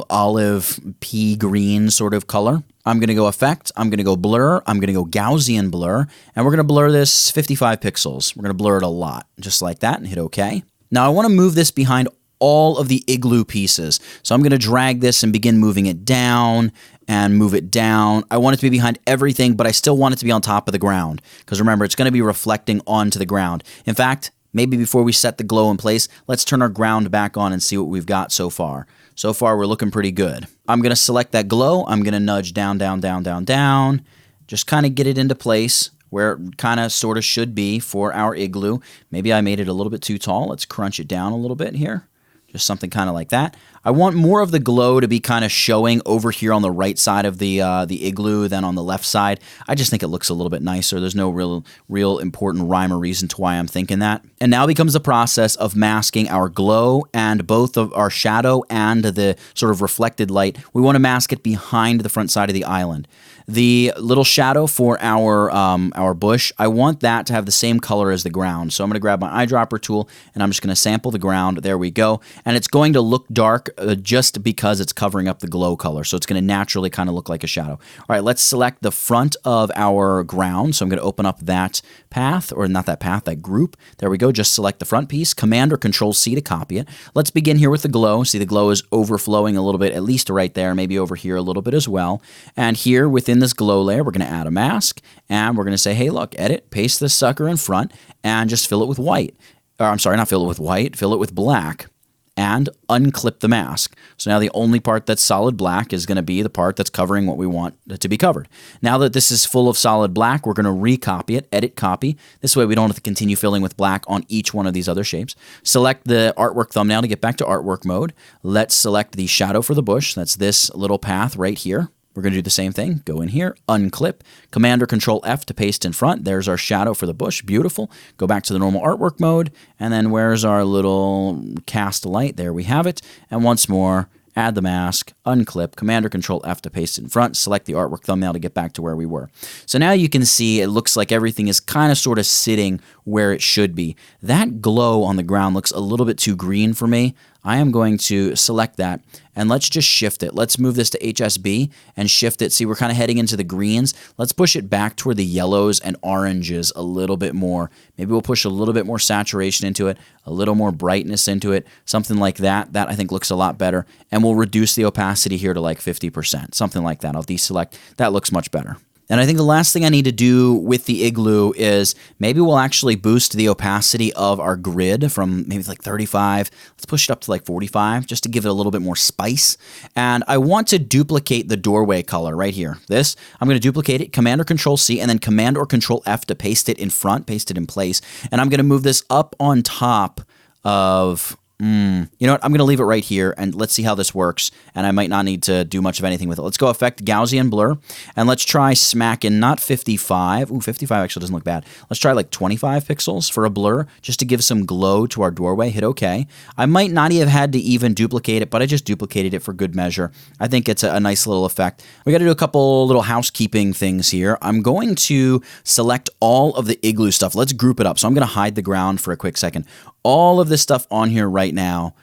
olive pea green sort of color. I'm going to go effect. I'm going to go blur. I'm going to go Gaussian blur. And we're going to blur this 55 pixels. We're going to blur it a lot, just like that, and hit OK. Now I want to move this behind all of the igloo pieces. So I'm going to drag this and begin moving it down and move it down. I want it to be behind everything, but I still want it to be on top of the ground because remember, it's going to be reflecting onto the ground. In fact, maybe before we set the glow in place, let's turn our ground back on and see what we've got so far. So far, we're looking pretty good. I'm going to select that glow. I'm going to nudge down, down, down, down, down. Just kind of get it into place where it kind of sort of should be for our igloo. Maybe I made it a little bit too tall. Let's crunch it down a little bit here. Just something kind of like that. I want more of the glow to be kind of showing over here on the right side of the igloo than on the left side. I just think it looks a little bit nicer. There's no real important rhyme or reason to why I'm thinking that. And now becomes the process of masking our glow and both of our shadow and the sort of reflected light. We want to mask it behind the front side of the island. The little shadow for our bush, I want that to have the same color as the ground. So I'm going to grab my eyedropper tool and I'm just going to sample the ground. There we go. And it's going to look dark just because it's covering up the glow color. So it's going to naturally kind of look like a shadow. All right, let's select the front of our ground. So I'm going to open up that path, or not that path, that group. There we go. Just select the front piece, Command or Control C to copy it. Let's begin here with the glow. See, the glow is overflowing a little bit, at least right there, maybe over here a little bit as well. And here within this glow layer, we're going to add a mask, and we're going to say, hey, look, edit, paste this sucker in front, and just fill it with white. Or I'm sorry, not fill it with white, fill it with black, and unclip the mask. So now the only part that's solid black is going to be the part that's covering what we want to be covered. Now that this is full of solid black, we're going to recopy it, edit copy. This way we don't have to continue filling with black on each one of these other shapes. Select the artwork thumbnail to get back to artwork mode. Let's select the shadow for the bush. That's this little path right here. We're going to do the same thing. Go in here, unclip, Command or Control F to paste in front. There's our shadow for the bush. Beautiful. Go back to the normal artwork mode. And then where's our little cast light? There we have it. And once more, add the mask, unclip, Command or Control F to paste it in front, select the artwork thumbnail to get back to where we were. So now you can see it looks like everything is kind of sort of sitting where it should be. That glow on the ground looks a little bit too green for me. I am going to select that, and let's just shift it. Let's move this to HSB and shift it. See, we're kind of heading into the greens. Let's push it back toward the yellows and oranges a little bit more. Maybe we'll push a little bit more saturation into it, a little more brightness into it, something like that. That I think looks a lot better. And we'll reduce the opacity here to like 50%, something like that. I'll deselect. That looks much better. And I think the last thing I need to do with the Igloo is maybe we'll actually boost the opacity of our grid from maybe like 35. Let's push it up to like 45 just to give it a little bit more spice. And I want to duplicate the doorway color right here. This, I'm going to duplicate it, Command or Control C, and then Command or Control F to paste it in front, paste it in place. And I'm going to move this up on top of... You know what? I'm going to leave it right here, and let's see how this works, and I might not need to do much of anything with it. Let's go Effect, Gaussian Blur, and let's try smacking not 55. Ooh, 55 actually doesn't look bad. Let's try like 25 pixels for a blur, just to give some glow to our doorway. Hit OK. I might not have had to even duplicate it, but I just duplicated it for good measure. I think it's a nice little effect. We got to do a couple little housekeeping things here. I'm going to select all of the Igloo stuff. Let's group it up. So I'm going to hide the ground for a quick second. All of this stuff on here right now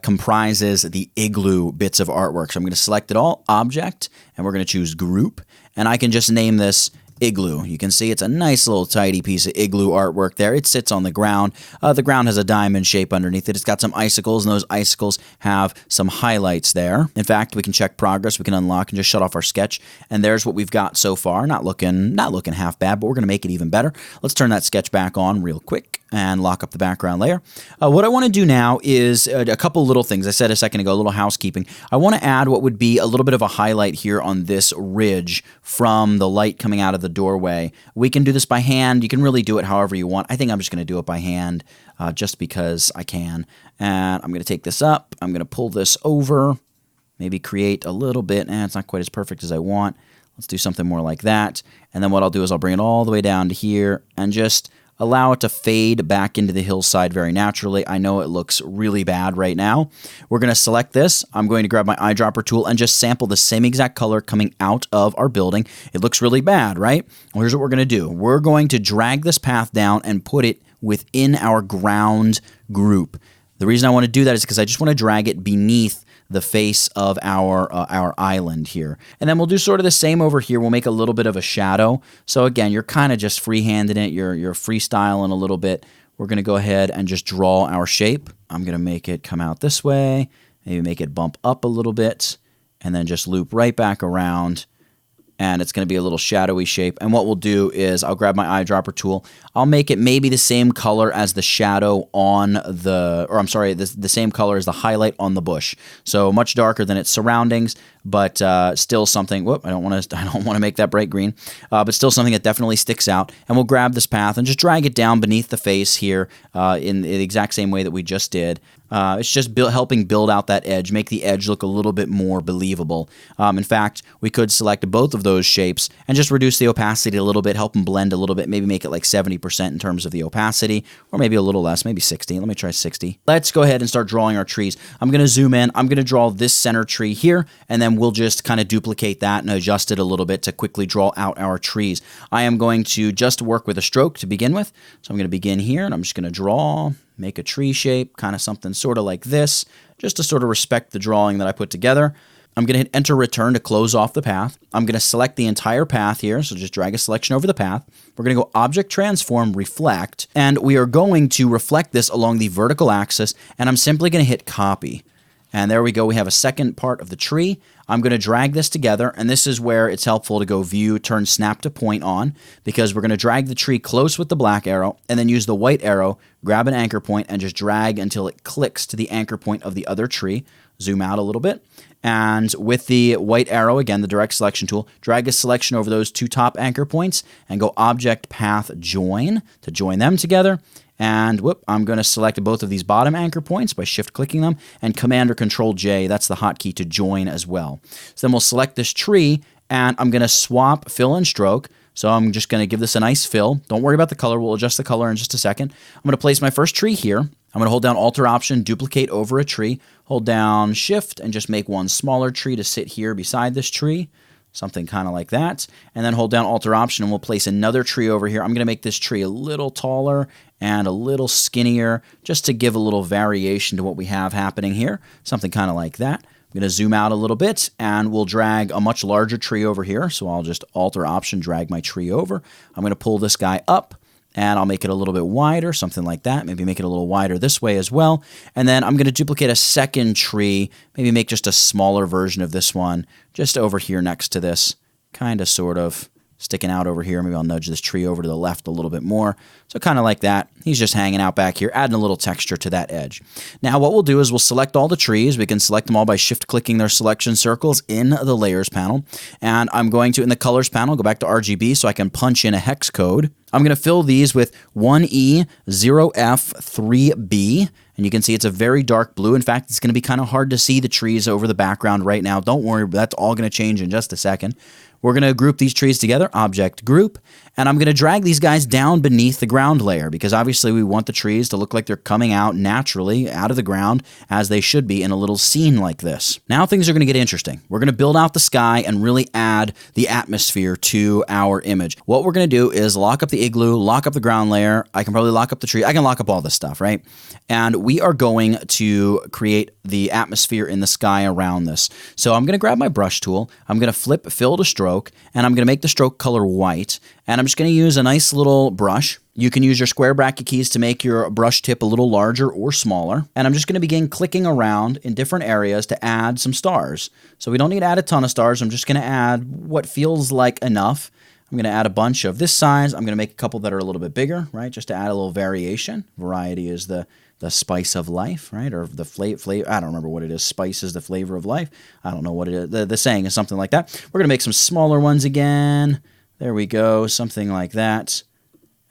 comprises the Igloo bits of artwork. So I'm going to select it all, Object, and we're going to choose Group. And I can just name this Igloo. You can see it's a nice little tidy piece of Igloo artwork there. It sits on the ground. The ground has a diamond shape underneath it. It's got some icicles, and those icicles have some highlights there. In fact, we can check progress. We can unlock and just shut off our sketch. And there's what we've got so far. Not looking half bad, but we're going to make it even better. Let's turn that sketch back on real quick and lock up the background layer. What I want to do now is a couple little things. I said a second ago, a little housekeeping. I want to add what would be a little bit of a highlight here on this ridge from the light coming out of the doorway. We can do this by hand. You can really do it however you want. I think I'm just going to do it by hand just because I can. And I'm going to take this up. I'm going to pull this over, maybe create a little bit. It's not quite as perfect as I want. Let's do something more like that. And then what I'll do is I'll bring it all the way down to here and just allow it to fade back into the hillside very naturally. I know it looks really bad right now. We're going to select this. I'm going to grab my eyedropper tool and just sample the same exact color coming out of our building. It looks really bad, right? Well, here's what we're going to do. We're going to drag this path down and put it within our ground group. The reason I want to do that is because I just want to drag it beneath the face of our island here. And then we'll do sort of the same over here. We'll make a little bit of a shadow. So again, you're kind of just freehanding it. You're freestyling a little bit. We're going to go ahead and just draw our shape. I'm going to make it come out this way, maybe make it bump up a little bit, and then just loop right back around. And it's going to be a little shadowy shape. And what we'll do is I'll grab my eyedropper tool. I'll make it maybe the same color as the shadow on the, or I'm sorry, the same color as the highlight on the bush. So much darker than its surroundings, but still something. Whoop! I don't want to make that bright green, but still something that definitely sticks out. And we'll grab this path and just drag it down beneath the face here in the exact same way that we just did. It's just helping build out that edge, make the edge look a little bit more believable. In fact, we could select both of those shapes and just reduce the opacity a little bit, help them blend a little bit, maybe make it like 70% in terms of the opacity, or maybe a little less, maybe 60. Let me try 60. Let's go ahead and start drawing our trees. I'm going to zoom in. I'm going to draw this center tree here, and then we'll just kind of duplicate that and adjust it a little bit to quickly draw out our trees. I am going to just work with a stroke to begin with. So I'm going to begin here, and I'm just going to draw, make a tree shape, kind of something sort of like this, just to sort of respect the drawing that I put together. I'm going to hit Enter Return to close off the path. I'm going to select the entire path here, so just drag a selection over the path. We're going to go Object Transform Reflect, and we are going to reflect this along the vertical axis, and I'm simply going to hit Copy. And there we go. We have a second part of the tree. I'm going to drag this together, and this is where it's helpful to go View, turn Snap to Point on, because we're going to drag the tree close with the black arrow, and then use the white arrow, grab an anchor point, and just drag until it clicks to the anchor point of the other tree. Zoom out a little bit. And with the white arrow, again, the direct selection tool, drag a selection over those two top anchor points, and go Object Path Join to join them together. And whoop, I'm going to select both of these bottom anchor points by shift-clicking them, and Command or Control-J, that's the hotkey to join as well. So then we'll select this tree, and I'm going to swap fill and stroke. So I'm just going to give this a nice fill. Don't worry about the color. We'll adjust the color in just a second. I'm going to place my first tree here. I'm going to hold down Alt-Option, duplicate over a tree, hold down Shift, and just make one smaller tree to sit here beside this tree. something kind of like that. And then hold down Alt-Option and we'll place another tree over here. I'm going to make this tree a little taller and a little skinnier just to give a little variation to what we have happening here. Something kind of like that. I'm going to zoom out a little bit and we'll drag a much larger tree over here. So I'll just Alt-Option, drag my tree over. I'm going to pull this guy up and I'll make it a little bit wider, something like that. Maybe make it a little wider this way as well. And then I'm going to duplicate a second tree, maybe make just a smaller version of this one, just over here next to this, kind of sort of sticking out over here. Maybe I'll nudge this tree over to the left a little bit more. So kind of like that. He's just hanging out back here, adding a little texture to that edge. Now what we'll do is we'll select all the trees. We can select them all by shift-clicking their selection circles in the Layers panel. And I'm going to, in the Colors panel, go back to RGB so I can punch in a hex code. I'm going to fill these with 1E, 0F, 3B. And you can see it's a very dark blue. In fact, it's going to be kind of hard to see the trees over the background right now. Don't worry, that's all going to change in just a second. We're going to group these trees together, Object Group, and I'm going to drag these guys down beneath the ground layer because obviously we want the trees to look like they're coming out naturally out of the ground as they should be in a little scene like this. Now things are going to get interesting. We're going to build out the sky and really add the atmosphere to our image. What we're going to do is lock up the Igloo, lock up the ground layer. I can probably lock up the tree. I can lock up all this stuff, right? And we are going to create the atmosphere in the sky around this. So I'm going to grab my brush tool. I'm going to flip fill to stroke, and I'm going to make the stroke color white. And I'm just going to use a nice little brush. You can use your square bracket keys to make your brush tip a little larger or smaller. And I'm just going to begin clicking around in different areas to add some stars. So we don't need to add a ton of stars. I'm just going to add what feels like enough. I'm going to add a bunch of this size. I'm going to make a couple that are a little bit bigger, right? Just to add a little variation. Variety is the spice of life, right? Or the flavor, I don't remember what it is. Spice is the flavor of life. I don't know what it is. The saying is something like that. We're going to make some smaller ones again. There we go, something like that.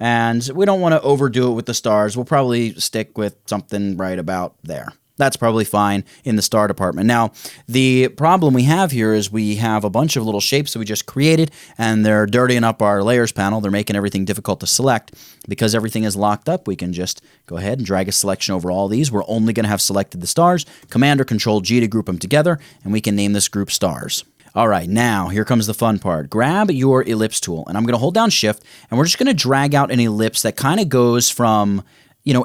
And we don't want to overdo it with the stars. We'll probably stick with something right about there. That's probably fine in the star department. Now, the problem we have here is we have a bunch of little shapes that we just created, and they're dirtying up our layers panel. They're making everything difficult to select. Because everything is locked up, we can just go ahead and drag a selection over all these. We're only going to have selected the stars. Command or Control G to group them together, and we can name this group stars. All right, now here comes the fun part. Grab your ellipse tool, and I'm going to hold down Shift, and we're just going to drag out an ellipse that kind of goes from,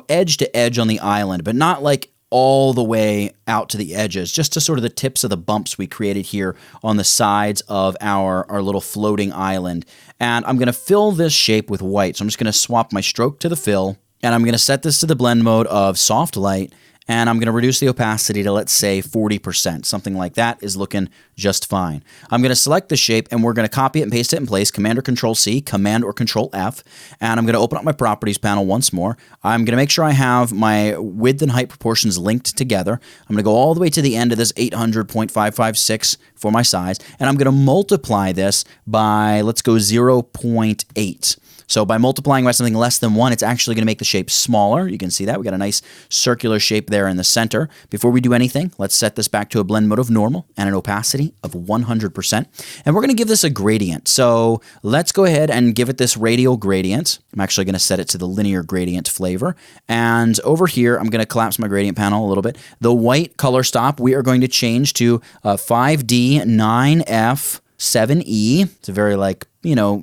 edge to edge on the island, but not like all the way out to the edges, just to sort of the tips of the bumps we created here on the sides of our little floating island. And I'm going to fill this shape with white. So I'm just going to swap my stroke to the fill, and I'm going to set this to the blend mode of soft light, and I'm going to reduce the opacity to, let's say, 40%. Something like that is looking just fine. I'm going to select the shape, and we're going to copy it and paste it in place, Command or Control C, Command or Control F, and I'm going to open up my Properties panel once more. I'm going to make sure I have my width and height proportions linked together. I'm going to go all the way to the end of this 800.556 for my size, and I'm going to multiply this by, let's go 0.8. So by multiplying by something less than 1, it's actually going to make the shape smaller. You can see that. We got a nice circular shape there in the center. Before we do anything, let's set this back to a blend mode of normal and an opacity of 100%. And we're going to give this a gradient. So let's go ahead and give it this radial gradient. I'm actually going to set it to the linear gradient flavor. And over here, I'm going to collapse my gradient panel a little bit. The white color stop, we are going to change to 5D 9F 7E. It's a very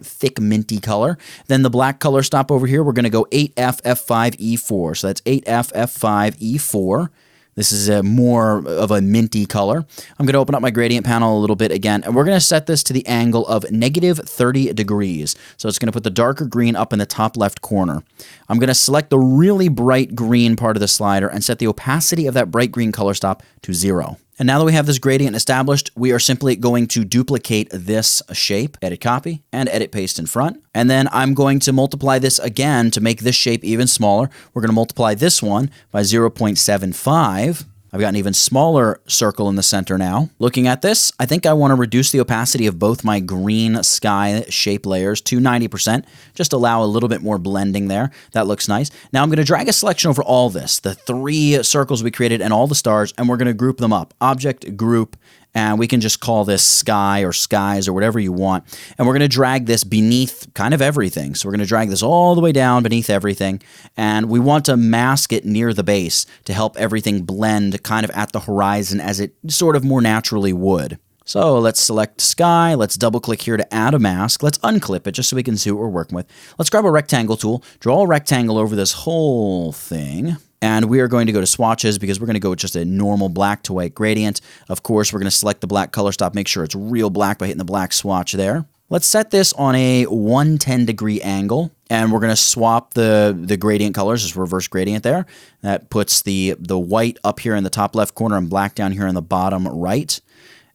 thick minty color. Then the black color stop over here, we're going to go 8F F5E4. So that's 8F F5E4. This is a more of a minty color. I'm going to open up my gradient panel a little bit again, and we're going to set this to the angle of -30 degrees. So it's going to put the darker green up in the top left corner. I'm going to select the really bright green part of the slider and set the opacity of that bright green color stop to 0. And now that we have this gradient established, we are simply going to duplicate this shape, edit copy, and edit paste in front. And then I'm going to multiply this again to make this shape even smaller. We're going to multiply this one by 0.75. I've got an even smaller circle in the center now. Looking at this, I think I want to reduce the opacity of both my green sky shape layers to 90%. Just allow a little bit more blending there. That looks nice. Now I'm going to drag a selection over all this, the 3 circles we created and all the stars, and we're going to group them up. Object, Group, and we can just call this sky or skies or whatever you want. And we're going to drag this beneath kind of everything. So we're going to drag this all the way down beneath everything. And we want to mask it near the base to help everything blend kind of at the horizon as it sort of more naturally would. So let's select sky. Let's double click here to add a mask. Let's unclip it just so we can see what we're working with. Let's grab a rectangle tool, draw a rectangle over this whole thing. And we are going to go to swatches because we're going to go with just a normal black to white gradient. Of course, we're going to select the black color stop, make sure it's real black by hitting the black swatch there. Let's set this on a 110-degree angle, and we're going to swap the gradient colors, just reverse gradient there. That puts the white up here in the top left corner and black down here in the bottom right.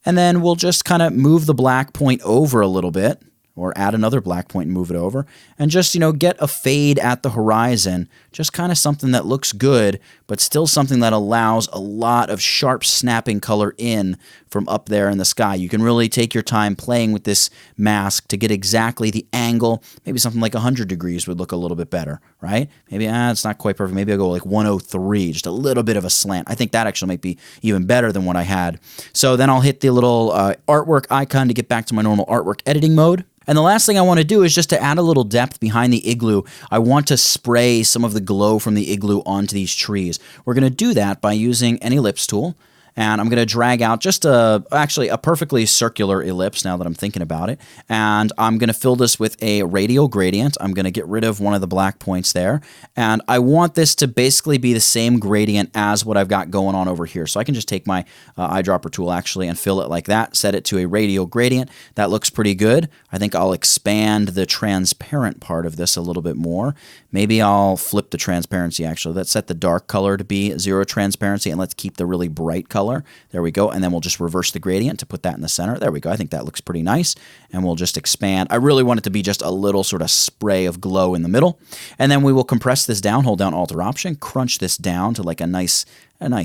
And then we'll just kind of move the black point over a little bit, or add another black point and move it over, and just, get a fade at the horizon, just kind of something that looks good, but still something that allows a lot of sharp snapping color in from up there in the sky. You can really take your time playing with this mask to get exactly the angle. Maybe something like 100 degrees would look a little bit better, right? Maybe, it's not quite perfect. Maybe I'll go like 103, just a little bit of a slant. I think that actually might be even better than what I had. So then I'll hit the little artwork icon to get back to my normal artwork editing mode. And the last thing I want to do is just to add a little depth behind the igloo. I want to spray some of the glow from the igloo onto these trees. We're going to do that by using an ellipse tool. And I'm going to drag out just actually a perfectly circular ellipse now that I'm thinking about it. And I'm going to fill this with a radial gradient. I'm going to get rid of one of the black points there. And I want this to basically be the same gradient as what I've got going on over here. So I can just take my eyedropper tool actually and fill it like that, set it to a radial gradient. That looks pretty good. I think I'll expand the transparent part of this a little bit more. Maybe I'll flip the transparency actually. Let's set the dark color to be 0 transparency, and let's keep the really bright color. There we go. And then we'll just reverse the gradient to put that in the center. There we go. I think that looks pretty nice. And we'll just expand. I really want it to be just a little sort of spray of glow in the middle. And then we will compress this down, hold down Alt or Option, crunch this down to like a nice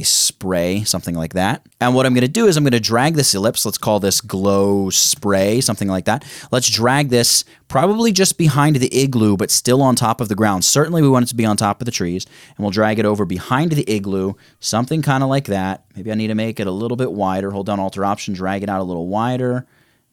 spray, something like that. And what I'm going to do is I'm going to drag this ellipse. Let's call this glow spray, something like that. Let's drag this probably just behind the igloo, but still on top of the ground. Certainly we want it to be on top of the trees. And we'll drag it over behind the igloo, something kind of like that. Maybe I need to make it a little bit wider. Hold down Alt or Option, drag it out a little wider.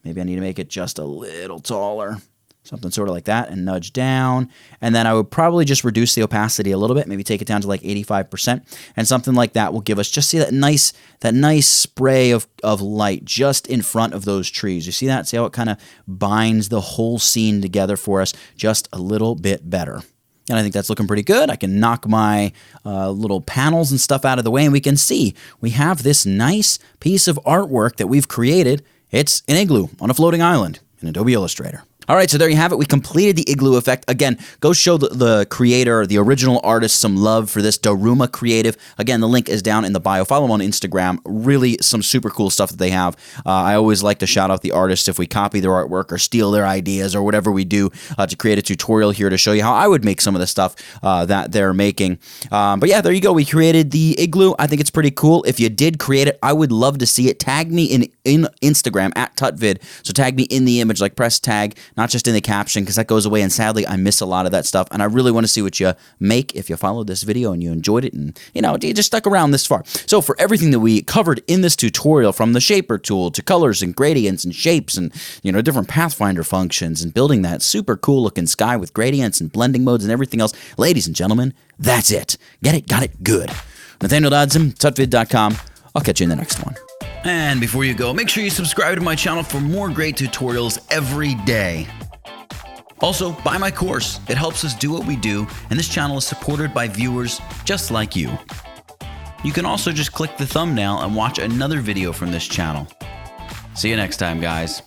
Maybe I need to make it just a little taller. Something sort of like that, and nudge down. And then I would probably just reduce the opacity a little bit, maybe take it down to like 85%. And something like that will give us, just see that nice spray of light just in front of those trees. You see that? See how it kind of binds the whole scene together for us just a little bit better. And I think that's looking pretty good. I can knock my little panels and stuff out of the way, and we can see we have this nice piece of artwork that we've created. It's an igloo on a floating island in Adobe Illustrator. All right, so there you have it. We completed the igloo effect. Again, go show the creator, the original artist, some love for this, Daruma Creative. Again, the link is down in the bio. Follow them on Instagram. Really some super cool stuff that they have. I always like to shout out the artists if we copy their artwork or steal their ideas or whatever we do to create a tutorial here to show you how I would make some of the stuff that they're making. But yeah, there you go. We created the igloo. I think it's pretty cool. If you did create it, I would love to see it. Tag me in Instagram at tutvid. So tag me in the image, like press tag, not just in the caption, because that goes away, and sadly I miss a lot of that stuff, and I really want to see what you make if you followed this video and you enjoyed it, and you just stuck around this far. So for everything that we covered in this tutorial, from the shaper tool to colors and gradients and shapes and different pathfinder functions and building that super cool looking sky with gradients and blending modes and everything else, ladies and gentlemen, that's it. Get it, got it, good. Nathaniel Dodson, tutvid.com. I'll catch you in the next one. And before you go, make sure you subscribe to my channel for more great tutorials every day. Also, buy my course. It helps us do what we do, and this channel is supported by viewers just like you. You can also just click the thumbnail and watch another video from this channel. See you next time, guys.